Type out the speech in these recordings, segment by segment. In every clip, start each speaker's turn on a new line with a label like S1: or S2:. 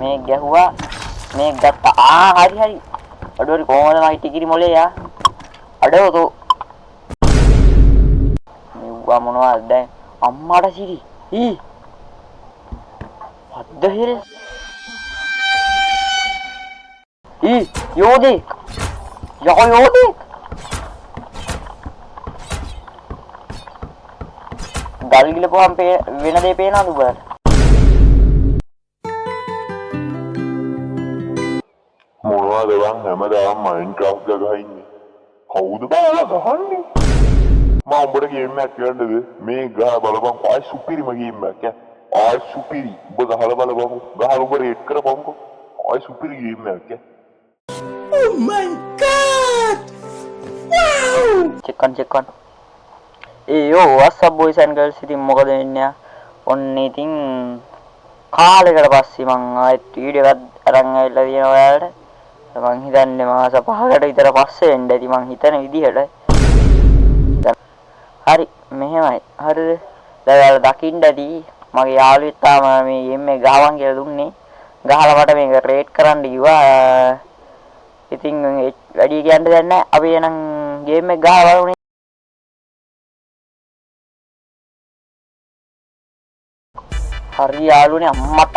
S1: මේ ගැහුවා මේ ගත්තා හරි අඩුවරි කොහොමද මයි ටිකිරි මොලේ යා අඩෝ තෝ මෙව්වා මොනවද දැන් අම්මාට සිරි what the hell යෝදේ යෝදේ ගල් ගිලපුවම වෙන දේ පේනවද උඹට
S2: මොනවද බං හැමදාම මයින්ක්‍රාෆ්ට් එක ගහන්නේ කවුද බාලා ගහන්නේ මම උඹට ගේම් එකක් කියන්නද මේ ගහ බලපන් ආයි සුපිරිම ගේම් එකක් ආයි සුපිරි උඹ ගහලා බලපන් ගහලා උඹ රේට් කරපන්කෝ ආයි සුපිරි ගේම් එකක්
S3: Oh my god wow
S1: check on yo what's up boys and girls ඉතින් මොකද වෙන්නේ ඔන්න ඉතින් කාලෙකට පස්සේ මම ආයෙත් වීඩියෝ එකක් අරන් ආවිල්ලා තියෙනවා ඔයාලට මං හිතන්නේ මාස 5කට විතර පස්සේ එන්න ඇති මං හිතන විදිහට හරි මෙහෙමයි හරිද දැන් ඔයාලා දකින්න ඇති මගේ යාළුවෙක් තාම මේ ගේම් එක ගහවන් කියලා දුන්නේ ගහලා මට මේක රේට් කරන්න කිව්වා ඉතින් වැඩි කියන්න දෙයක් නැහැ අපි එනම් ගේම් එක ගහලා බලමු හරි යාළුවනේ අම්මට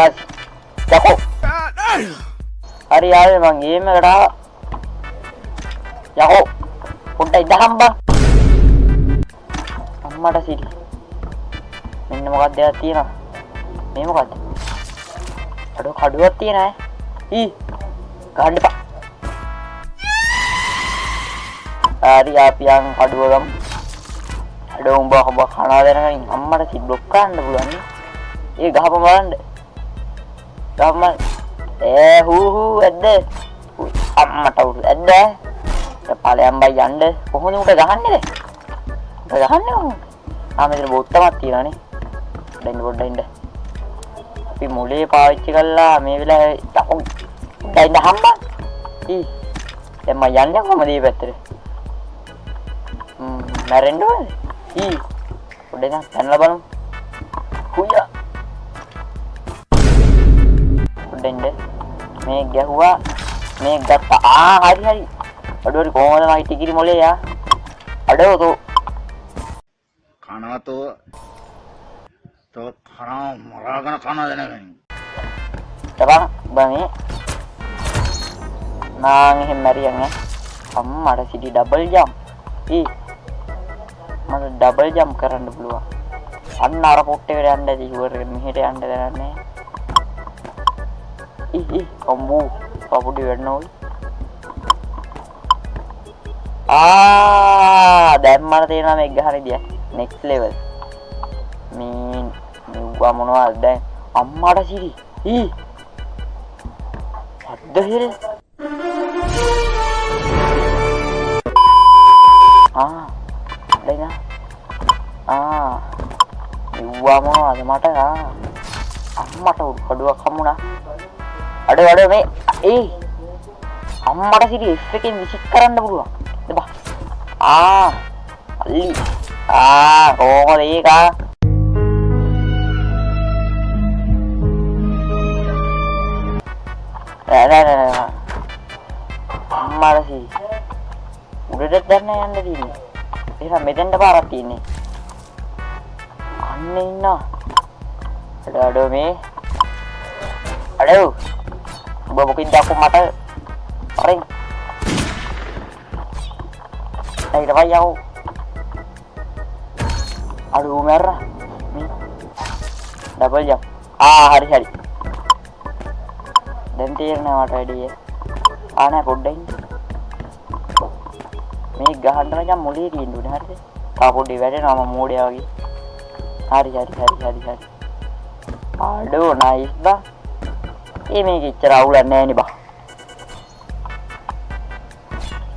S1: යකෝ හරි යාළුවේ මං ගේම් එකට ආවා යකෝ පොඩ්ඩක් ඉඳහම් බං අම්මට සිරි මෙන්න මොකක්ද දෙයක් තියෙනවා මේ මොකද්ද අඩෝ කඩුවක් තියෙනවා ගහන්න එපා හරි අපි යන් කඩුව ගමු අඩෝ උඹ කනවා දෙනකන් අම්මට සිරි බ්ලොක් කරන්න පුළුවන් නේ ඒ ගහපම බලන්න ගහපම හූ ඇද්ද අම්මට උරු ඇද්ද පළයන් බයි යන්න කොහොමද උට ගහන්නේ උට ගහන්නේ කොහොමද මෙතන බොත්තමක් තියෙනවානේ පොඩ්ඩක් ඉන්න අපි මොලේ පාවිච්චි කළා මේ වෙලාවේ යකෝ දැන් හම්බා දැන් මම යන්නේ කොහමද මේ පැත්තට මැරෙන්න ඕනේ පොඩ්ඩක් නම් පැනලා බලමු හුයා පොඩ්ඩක් මේ ගැහුවා මේ ගත්තා හරි අඩුවරි කොහොමද මයි ටිකිරි මොලේ යා අඩෝ තෝ
S3: කනවා තෝ කනවා මරාගෙන කනවා දැනගන්න
S1: තබා බනේ නාන් එහෙම මැරියන් අම්මට සිටි ඩබල් ජම්ප් මට ඩබල් ජම්ප් කරන්න පුළුවන් අන්න අර පොට්ටේ එකට යන්න ඇති ෂුවර් එක මෙහෙට යන්න දරන්නේ කොම්බු පපුඩි වෙන්නෝයි දැන් මට තේරෙනවා මේක ගහන ඉදිය next level මේ මෙව්වා මොනවද දැන් අම්මාට සිරි what the hell දැන් මෙව්වා මොනවද මට අම්මට කඩුවක් හම්බුණා අඩෝ මේ අම්මට සිරි F එකෙන් විසිට් කරන්න පුළුවන් දෙබා අල්ලි කොහොමද ඒක නෑ අම්මට සිරි උඩට දැන්න යන්න තියෙන්නේ එහෙනම් මෙතෙන්ට පාරක් තියෙන්නේ අන්න ඉන්නවා අඩෝ මේ අඩෝ උඹ මොකින්ද අක්කෝ මට අරින් ඊට පස්සේ යවෝ අඩෝ මැරලා මේ ඩබල් ජම්ප් හරි දැන් තේරෙනවා මට වැඩි නෑ පොඩ්ඩක් ඉන්න මේ ගහන්න නම් මොලේ තියෙන්න උනේ හරිද තා පොඩ්ඩේ වැඩෙනවා මම මෝඩයා වගේ හරි අඩෝ නයිස් බා මේක ඉච්චර අවුලක් නෑ නේ බා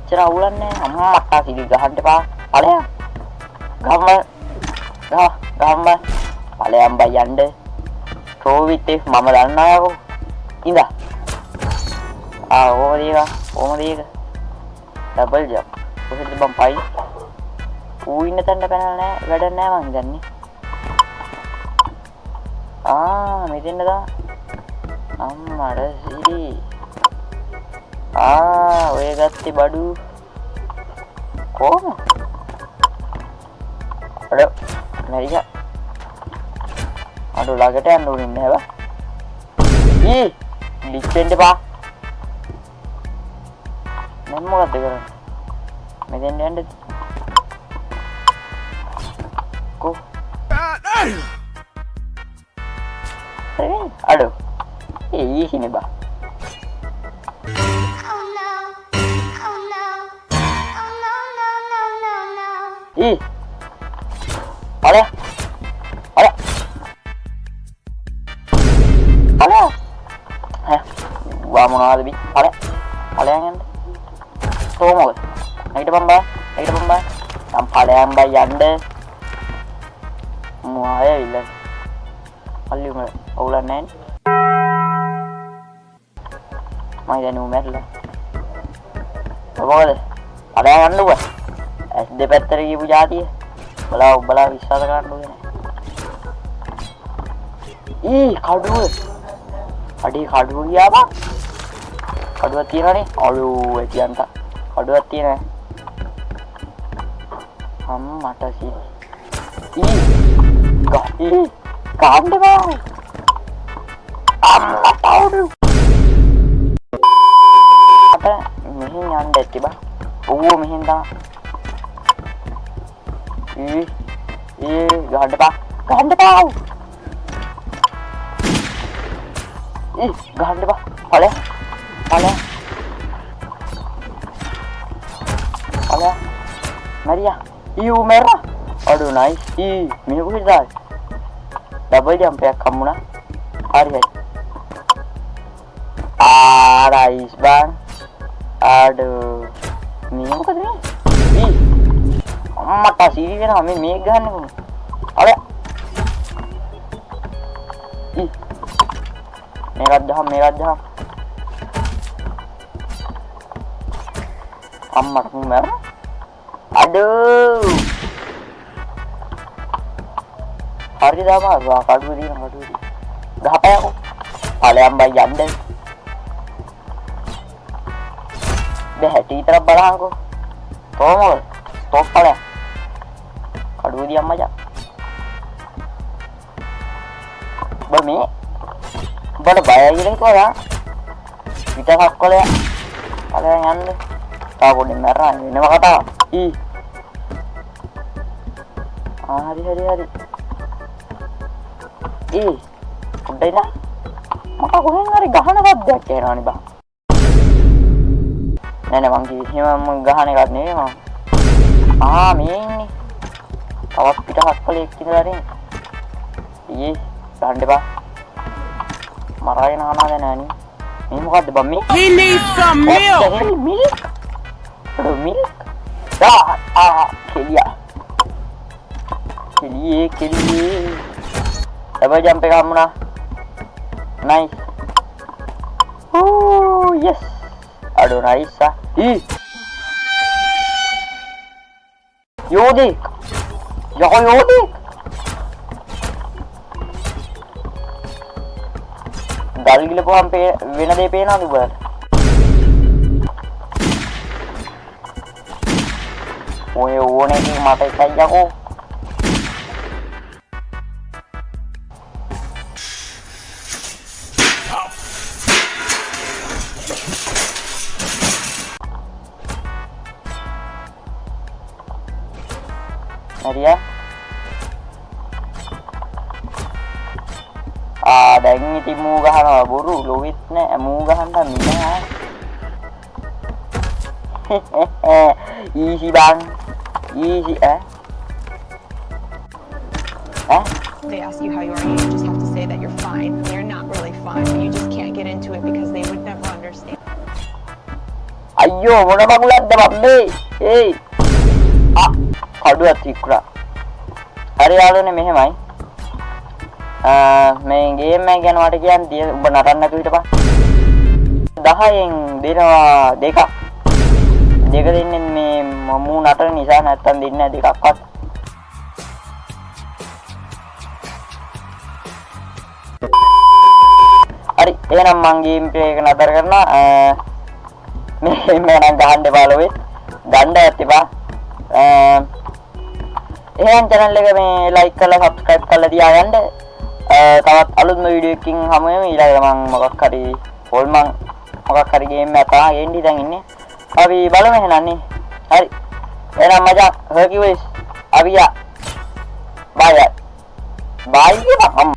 S1: ඉච්චර අවුලක් නෑ අම්මට සිරි ගහන්න එපා ඵලයන් ගහම ඵලයන් බයි යන්න කොවිත් මම දන්නවා යකෝ ඉඳ කොහොමද ඒක ඩබල් ජම්ප් කොහෙද බම් පයි ඌ ඉන්න තැනට පැනලා නෑ වැඩක් නෑ මං හිතන්නේ මෙතෙන්ද අම්මඩ සිරි ඔය ගත්තේ බඩු කොහොම අර මැරිලා අර ළඟට යන්න ඕනේ නෑ බා ලිච්චෙන්න එපා මම මොකද කරන්නේ මෙතෙන් යන්නද කො අඩෝ ඊහිනේ බා අර gua mau lebih yang ini tuh mau lagi depan bang yang paling bayan deh semua ya bilang paling ulan nen mai dan umet lah apa deh ada yang anu gua SD Petri ibu jadi belau bisa kan dulu ini kau dulu Adi kadu dia apa? Kadu tina nih. Aduh, etianta. Kadu tina. Mata sih. Kande bang. Tahu dulu. Apa? Mihin nyande tiba. Mihin dah. Gande bang. Gande bang. Gande ba? Pale. Maria. Merah. Aduh nice. Ini gue dah. Double jump ya kamu nah. Hari. Nice bang. Aduh. Ini apa nih? Mata sih kan kami mega nih. Ale. Merah jam amat merah aduh hari dah mah kadu di udah apa ya aku paling bayan deh hati terbalang aku tolong stop paling kadu di aja bami बड़ा बाया गिरिंग को यार kita kakol ya kalian yang anu tahu di merah ini maka tahu hari udah nah maka gue ngari gahana badya kira nih bang nenek bang sih memang gahana kan nih emang ini tawat kita kakol yakin dari tahan deh bang marahin anak nani ini muka deba milk he needs some milk milk dah kelia coba sampai kamu nah nice yes aduh nice Yodik Dali gila po hampe wena de pena tu buat. One ni mata saya ko. Maria. Đánh thì mua ga là bố rủ lối nè mua ga hắn thần nha easy bang easy
S4: They ask you how you are, you just have to say that you're fine. You're not really fine, but you just can't get into it because they would never understand.
S1: Ayo, mana bangulan dah babbe. Kadu atikra. Hari lalu ni mehmai. මේ game එක ගැන මට කියන්න තියෙන ඔබ නටන්න නැතුව හිටපන් 10න් දෙනවා දෙකක් දෙක දෙන්නේ මේ මමු නටන නිසා නැත්තම් දෙන්නේ දෙකක්වත් හරි එහෙනම් මං ගේම් ප්ලේ එක නතර කරනවා. මේ නම් ගහන්න බලවෙ. ගන්න ඇතිපා. එහෙනම් channel එක මේ like කරලා subscribe කරලා තියාගන්න. තවත් අලුත්ම වීඩියෝ එකකින් හමු වෙමු. ඊළඟට මං මොකක් හරි හොල්මන් මොකක් හරි ගේම් එකක් තමයි එන්නේ දැන් ඉන්නේ. අපි බලමු එහෙනම් නේ. හරි. එහෙනම් මචං හර්කියුලිස් අවියා. බයි. බයි මම.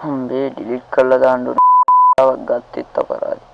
S1: හම්බේ ඩිලීට් කරලා දාන්න ඕන. ගත්තෙත් අපරාධ.